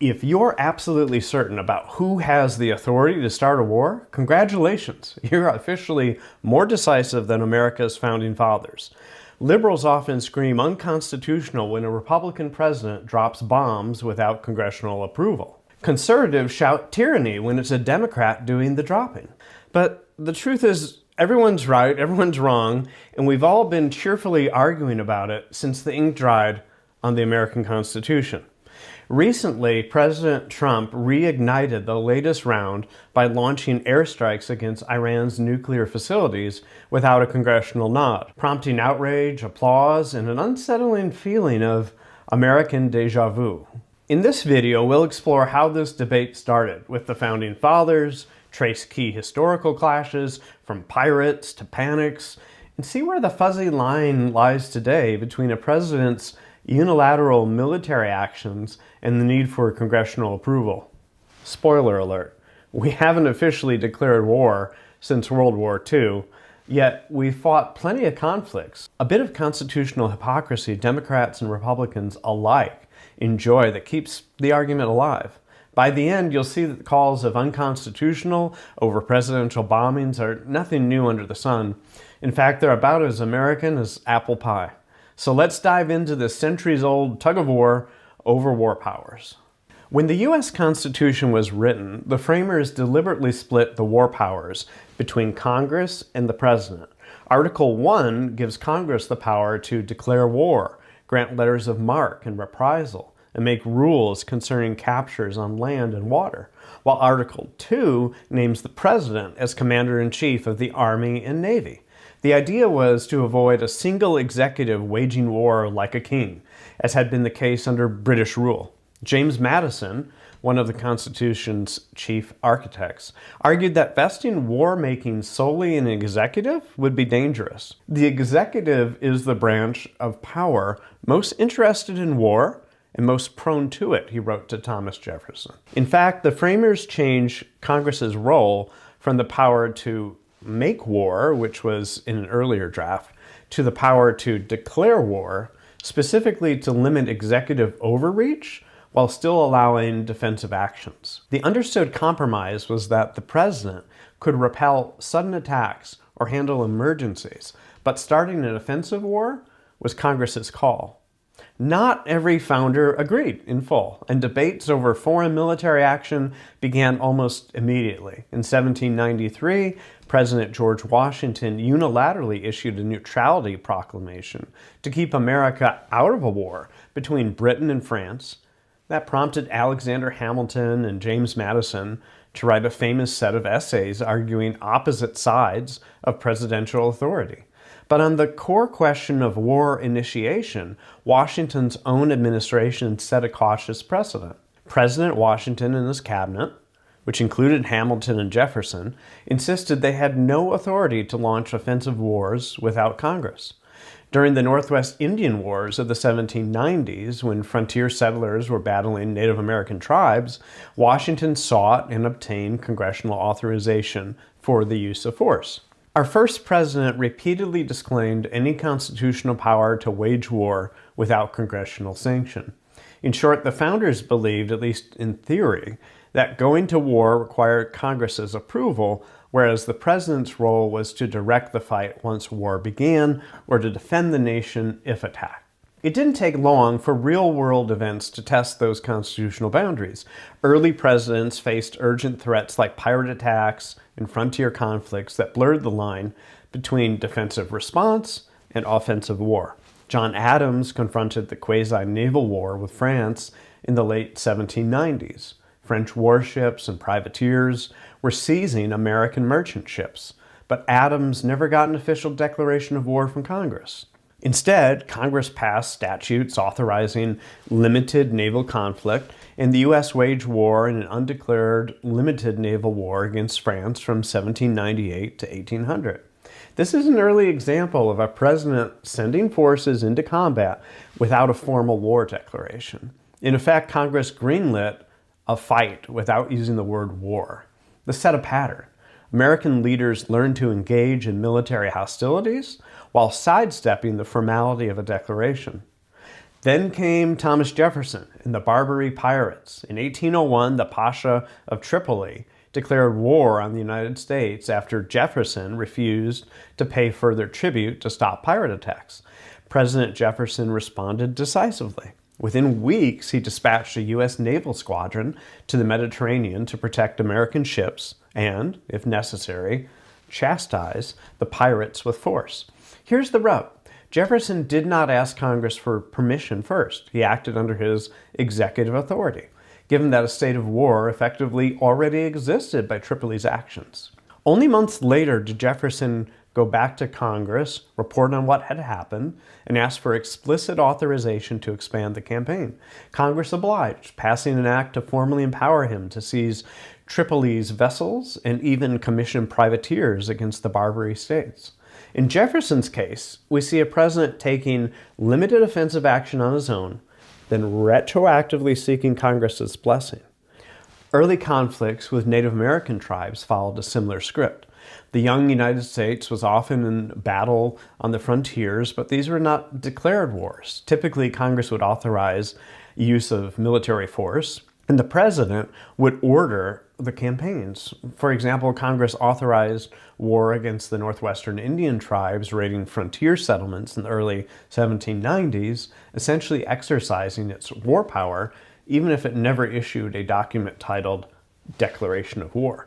If you're absolutely certain about who has the authority to start a war, congratulations, you're officially more decisive than America's founding fathers. Liberals often scream unconstitutional when a Republican president drops bombs without congressional approval. Conservatives shout tyranny when it's a Democrat doing the dropping. But the truth is, everyone's right, everyone's wrong, and we've all been cheerfully arguing about it since the ink dried on the American Constitution. Recently, President Trump reignited the latest round by launching airstrikes against Iran's nuclear facilities without a congressional nod, prompting outrage, applause, and an unsettling feeling of American déjà vu. In this video, we'll explore how this debate started with the Founding Fathers, trace key historical clashes from pirates to panics, and see where the fuzzy line lies today between a president's unilateral military actions and the need for congressional approval. Spoiler alert, we haven't officially declared war since World War II, yet we've fought plenty of conflicts. A bit of constitutional hypocrisy Democrats and Republicans alike enjoy that keeps the argument alive. By the end, you'll see that the calls of unconstitutional over presidential bombings are nothing new under the sun. In fact, they're about as American as apple pie. So let's dive into this centuries-old tug-of-war over war powers. When the U.S. Constitution was written, the framers deliberately split the war powers between Congress and the President. Article 1 gives Congress the power to declare war, grant letters of marque and reprisal, and make rules concerning captures on land and water, while Article 2 names the President as Commander-in-Chief of the Army and Navy. The idea was to avoid a single executive waging war like a king, as had been the case under British rule. James Madison, one of the Constitution's chief architects, argued that vesting war-making solely in an executive would be dangerous. The executive is the branch of power most interested in war and most prone to it, he wrote to Thomas Jefferson. In fact, the framers changed Congress's role from the power to make war, which was in an earlier draft, to the power to declare war, specifically to limit executive overreach while still allowing defensive actions. The understood compromise was that the president could repel sudden attacks or handle emergencies, but starting an offensive war was Congress's call. Not every founder agreed in full, and debates over foreign military action began almost immediately. In 1793, President George Washington unilaterally issued a neutrality proclamation to keep America out of a war between Britain and France. That prompted Alexander Hamilton and James Madison to write a famous set of essays arguing opposite sides of presidential authority. But on the core question of war initiation, Washington's own administration set a cautious precedent. President Washington and his cabinet, which included Hamilton and Jefferson, insisted they had no authority to launch offensive wars without Congress. During the Northwest Indian Wars of the 1790s, when frontier settlers were battling Native American tribes, Washington sought and obtained congressional authorization for the use of force. Our first president repeatedly disclaimed any constitutional power to wage war without congressional sanction. In short, the founders believed, at least in theory, that going to war required Congress's approval, whereas the president's role was to direct the fight once war began or to defend the nation if attacked. It didn't take long for real-world events to test those constitutional boundaries. Early presidents faced urgent threats like pirate attacks and frontier conflicts that blurred the line between defensive response and offensive war. John Adams confronted the quasi-naval war with France in the late 1790s. French warships and privateers were seizing American merchant ships, but Adams never got an official declaration of war from Congress. Instead, Congress passed statutes authorizing limited naval conflict, and the U.S. waged war in an undeclared limited naval war against France from 1798 to 1800. This is an early example of a president sending forces into combat without a formal war declaration. In effect, Congress greenlit a fight without using the word war. This set a pattern. American leaders learned to engage in military hostilities while sidestepping the formality of a declaration. Then came Thomas Jefferson and the Barbary pirates. In 1801, the Pasha of Tripoli declared war on the United States after Jefferson refused to pay further tribute to stop pirate attacks. President Jefferson responded decisively. Within weeks, he dispatched a U.S. naval squadron to the Mediterranean to protect American ships and, if necessary, chastise the pirates with force. Here's the rub. Jefferson did not ask Congress for permission first. He acted under his executive authority, given that a state of war effectively already existed by Tripoli's actions. Only months later did Jefferson go back to Congress, report on what had happened, and ask for explicit authorization to expand the campaign. Congress obliged, passing an act to formally empower him to seize Tripoli's vessels and even commission privateers against the Barbary states. In Jefferson's case, we see a president taking limited offensive action on his own, then retroactively seeking Congress's blessing. Early conflicts with Native American tribes followed a similar script. The young United States was often in battle on the frontiers, but these were not declared wars. Typically, Congress would authorize use of military force, and the president would order the campaigns. For example, Congress authorized war against the northwestern Indian tribes raiding frontier settlements in the early 1790s, essentially exercising its war power, even if it never issued a document titled Declaration of War.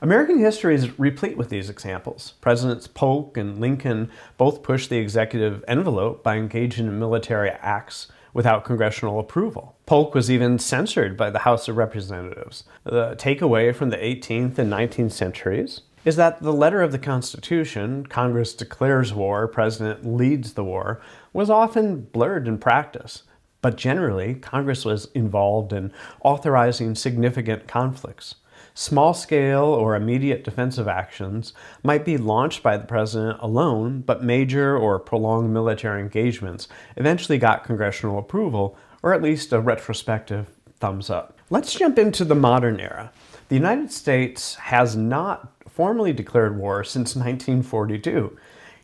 American history is replete with these examples. Presidents Polk and Lincoln both pushed the executive envelope by engaging in military acts without congressional approval. Polk was even censored by the House of Representatives. The takeaway from the 18th and 19th centuries is that the letter of the Constitution, Congress declares war, President leads the war, was often blurred in practice. But generally, Congress was involved in authorizing significant conflicts. Small-scale or immediate defensive actions might be launched by the president alone, but major or prolonged military engagements eventually got congressional approval, or at least a retrospective thumbs up. Let's jump into the modern era. The United States has not formally declared war since 1942,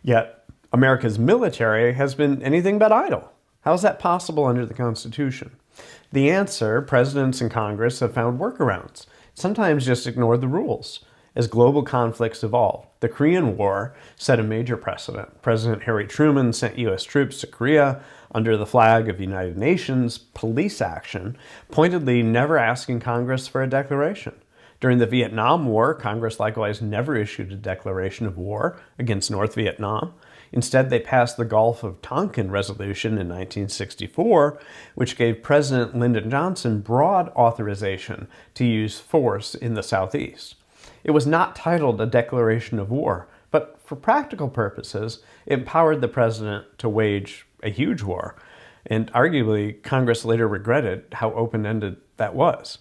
yet America's military has been anything but idle. How is that possible under the Constitution? The answer: presidents and Congress have found workarounds, sometimes just ignore the rules. As global conflicts evolved, the Korean War set a major precedent. President Harry Truman sent U.S. troops to Korea under the flag of United Nations police action, pointedly never asking Congress for a declaration. During the Vietnam War, Congress likewise never issued a declaration of war against North Vietnam. Instead, they passed the Gulf of Tonkin Resolution in 1964, which gave President Lyndon Johnson broad authorization to use force in the Southeast. It was not titled a declaration of war, but for practical purposes, it empowered the president to wage a huge war, and arguably, Congress later regretted how open-ended that was.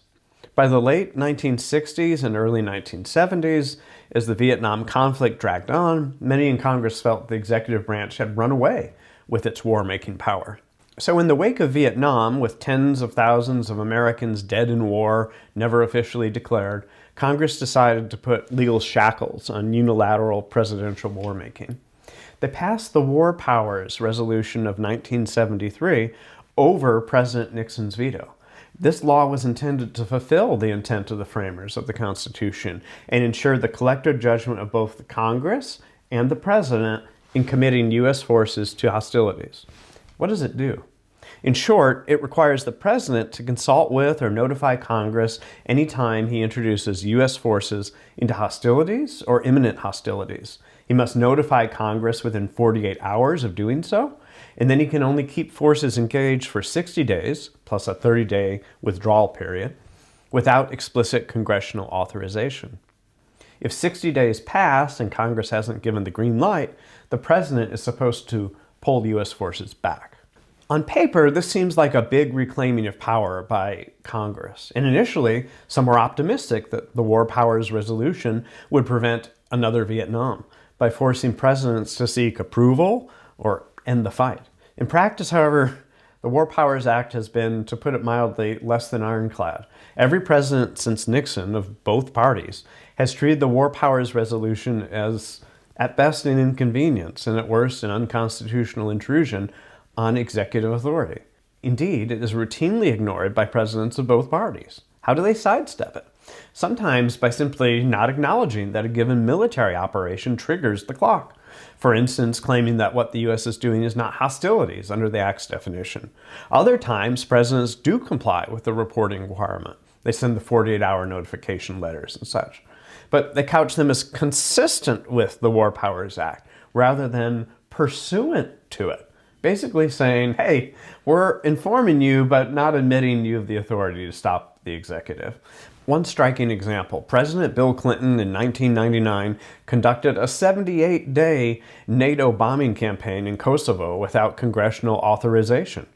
By the late 1960s and early 1970s, as the Vietnam conflict dragged on, many in Congress felt the executive branch had run away with its war-making power. So in the wake of Vietnam, with tens of thousands of Americans dead in war, never officially declared, Congress decided to put legal shackles on unilateral presidential war-making. They passed the War Powers Resolution of 1973 over President Nixon's veto. This law was intended to fulfill the intent of the framers of the Constitution and ensure the collective judgment of both the Congress and the President in committing U.S. forces to hostilities. What does it do? In short, it requires the President to consult with or notify Congress anytime he introduces U.S. forces into hostilities or imminent hostilities. He must notify Congress within 48 hours of doing so, and then he can only keep forces engaged for 60 days, plus a 30-day withdrawal period, without explicit congressional authorization. If 60 days pass and Congress hasn't given the green light, the President is supposed to pull U.S. forces back. On paper, this seems like a big reclaiming of power by Congress, and initially, some were optimistic that the War Powers Resolution would prevent another Vietnam by forcing presidents to seek approval or end the fight. In practice, however, the War Powers Act has been, to put it mildly, less than ironclad. Every president since Nixon, of both parties, has treated the War Powers Resolution as, at best, an inconvenience, and at worst, an unconstitutional intrusion on executive authority. Indeed, it is routinely ignored by presidents of both parties. How do they sidestep it? Sometimes by simply not acknowledging that a given military operation triggers the clock. For instance, claiming that what the U.S. is doing is not hostilities under the Act's definition. Other times, presidents do comply with the reporting requirement. They send the 48-hour notification letters and such. But they couch them as consistent with the War Powers Act rather than pursuant to it. Basically saying, hey, we're informing you but not admitting you have the authority to stop the executive. One striking example, President Bill Clinton in 1999 conducted a 78-day NATO bombing campaign in Kosovo without congressional authorization,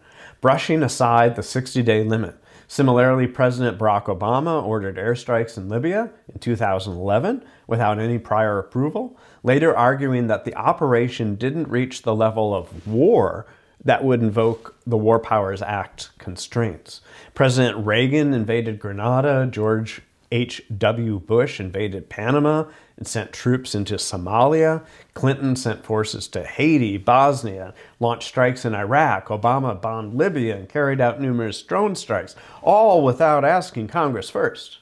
brushing aside the 60-day limit. Similarly, President Barack Obama ordered airstrikes in Libya in 2011 without any prior approval, later arguing that the operation didn't reach the level of war that would invoke the War Powers Act constraints. President Reagan invaded Grenada, George H.W. Bush invaded Panama and sent troops into Somalia. Clinton sent forces to Haiti, Bosnia, launched strikes in Iraq. Obama bombed Libya and carried out numerous drone strikes, all without asking Congress first.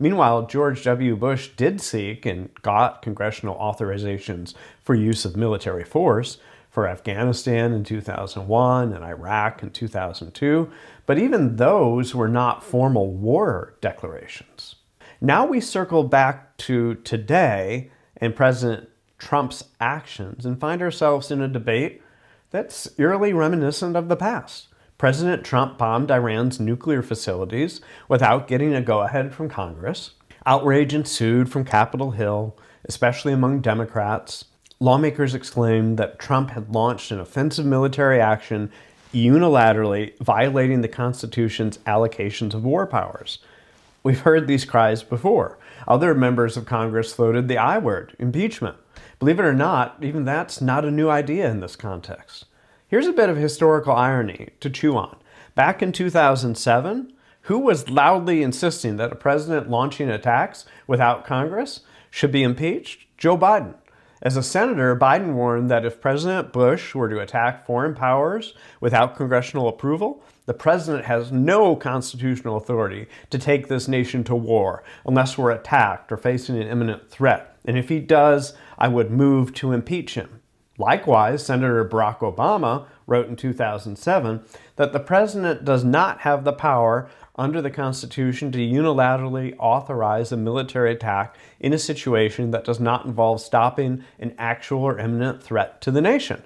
Meanwhile, George W. Bush did seek and got congressional authorizations for use of military force for Afghanistan in 2001 and Iraq in 2002, but even those were not formal war declarations. Now we circle back to today and President Trump's actions and find ourselves in a debate that's eerily reminiscent of the past. President Trump bombed Iran's nuclear facilities without getting a go-ahead from Congress. Outrage ensued from Capitol Hill, especially among Democrats. Lawmakers exclaimed that Trump had launched an offensive military action unilaterally violating the Constitution's allocations of war powers. We've heard these cries before. Other members of Congress floated the I word, impeachment. Believe it or not, even that's not a new idea in this context. Here's a bit of historical irony to chew on. Back in 2007, who was loudly insisting that a president launching attacks without Congress should be impeached? Joe Biden. As a senator, Biden warned that if President Bush were to attack foreign powers without congressional approval, the president has no constitutional authority to take this nation to war unless we're attacked or facing an imminent threat. And if he does, I would move to impeach him. Likewise, Senator Barack Obama wrote in 2007 that the president does not have the power under the Constitution to unilaterally authorize a military attack in a situation that does not involve stopping an actual or imminent threat to the nation.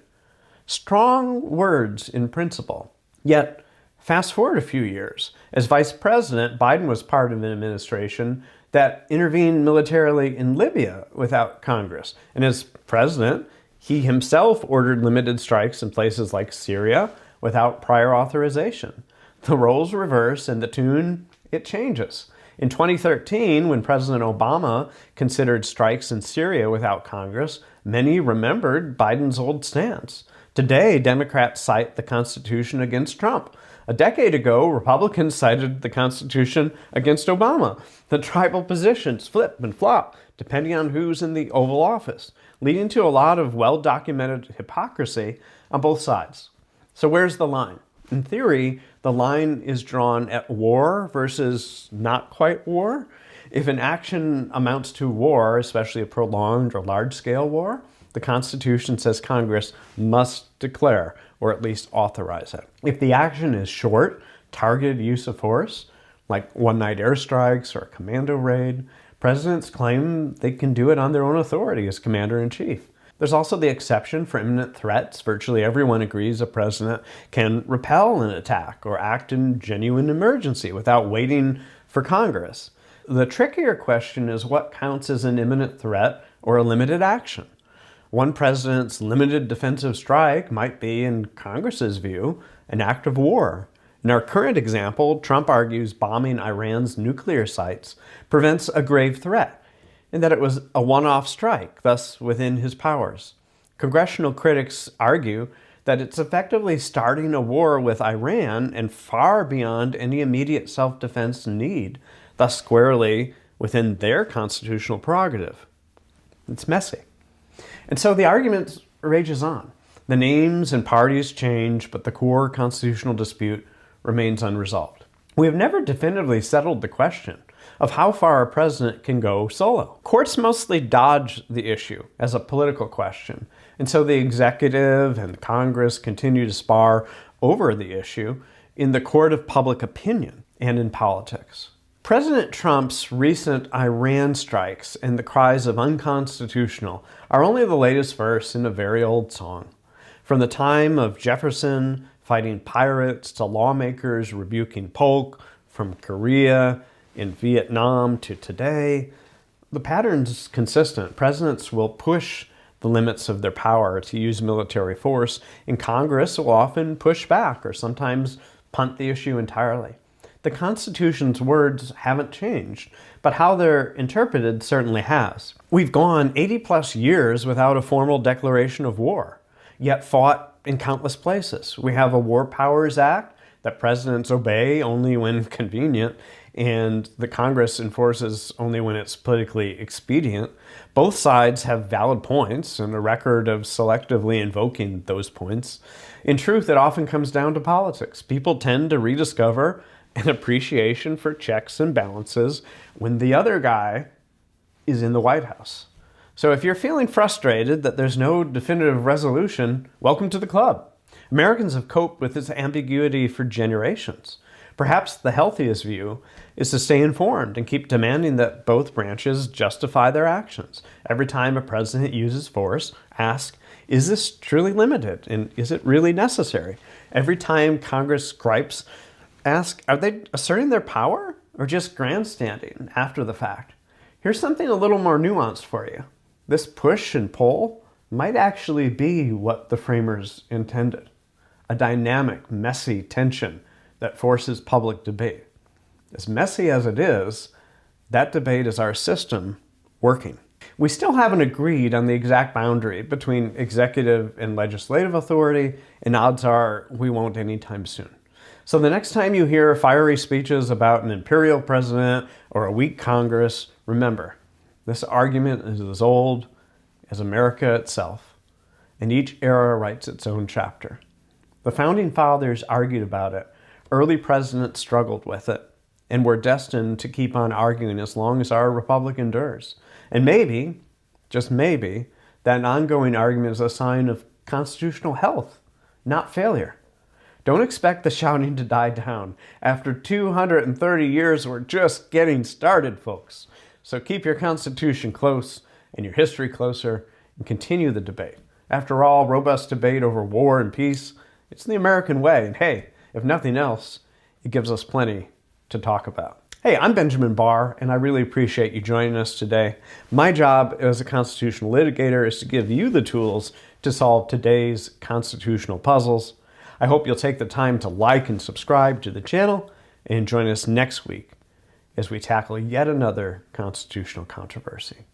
Strong words in principle. Yet, fast forward a few years. As vice president, Biden was part of an administration that intervened militarily in Libya without Congress. And as president, he himself ordered limited strikes in places like Syria without prior authorization. The roles reverse and the tune, it changes. In 2013, when President Obama considered strikes in Syria without Congress, many remembered Biden's old stance. Today, Democrats cite the Constitution against Trump. A decade ago, Republicans cited the Constitution against Obama. The tribal positions flip and flop depending on who's in the Oval Office, leading to a lot of well-documented hypocrisy on both sides. So where's the line? In theory, the line is drawn at war versus not quite war. If an action amounts to war, especially a prolonged or large-scale war, the Constitution says Congress must declare or at least authorize it. If the action is short, targeted use of force, like one-night airstrikes or a commando raid, presidents claim they can do it on their own authority as commander-in-chief. There's also the exception for imminent threats. Virtually everyone agrees a president can repel an attack or act in genuine emergency without waiting for Congress. The trickier question is what counts as an imminent threat or a limited action. One president's limited defensive strike might be, in Congress's view, an act of war. In our current example, Trump argues bombing Iran's nuclear sites prevents a grave threat, and that it was a one-off strike, thus within his powers. Congressional critics argue that it's effectively starting a war with Iran and far beyond any immediate self-defense need, thus squarely within their constitutional prerogative. It's messy. And so the argument rages on. The names and parties change, but the core constitutional dispute remains unresolved. We have never definitively settled the question of how far a president can go solo. Courts mostly dodge the issue as a political question, and so the executive and Congress continue to spar over the issue in the court of public opinion and in politics. President Trump's recent Iran strikes and the cries of unconstitutional are only the latest verse in a very old song. From the time of Jefferson fighting pirates to lawmakers rebuking Polk, from Korea in Vietnam to today, the pattern's consistent. Presidents will push the limits of their power to use military force, and Congress will often push back or sometimes punt the issue entirely. The Constitution's words haven't changed, but how they're interpreted certainly has. We've gone 80 plus years without a formal declaration of war, yet fought in countless places. We have a War Powers Act that presidents obey only when convenient, and the Congress enforces only when it's politically expedient. Both sides have valid points and a record of selectively invoking those points. In truth, it often comes down to politics. People tend to rediscover an appreciation for checks and balances when the other guy is in the White House. So if you're feeling frustrated that there's no definitive resolution, welcome to the club. Americans have coped with this ambiguity for generations. Perhaps the healthiest view is to stay informed and keep demanding that both branches justify their actions. Every time a president uses force, ask, is this truly limited and is it really necessary? Every time Congress gripes, ask, are they asserting their power or just grandstanding after the fact? Here's something a little more nuanced for you. This push and pull might actually be what the framers intended. A dynamic, messy tension that forces public debate. As messy as it is, that debate is our system working. We still haven't agreed on the exact boundary between executive and legislative authority, and odds are we won't anytime soon. So the next time you hear fiery speeches about an imperial president or a weak Congress, remember, this argument is as old as America itself, and each era writes its own chapter. The Founding Fathers argued about it, early presidents struggled with it, and we're destined to keep on arguing as long as our republic endures. And maybe, just maybe, that ongoing argument is a sign of constitutional health, not failure. Don't expect the shouting to die down. After 230 years, we're just getting started, folks. So keep your Constitution close and your history closer and continue the debate. After all, robust debate over war and peace, it's the American way. And hey, if nothing else, it gives us plenty to talk about. Hey, I'm Benjamin Barr, and I really appreciate you joining us today. My job as a constitutional litigator is to give you the tools to solve today's constitutional puzzles. I hope you'll take the time to like and subscribe to the channel and join us next week as we tackle yet another constitutional controversy.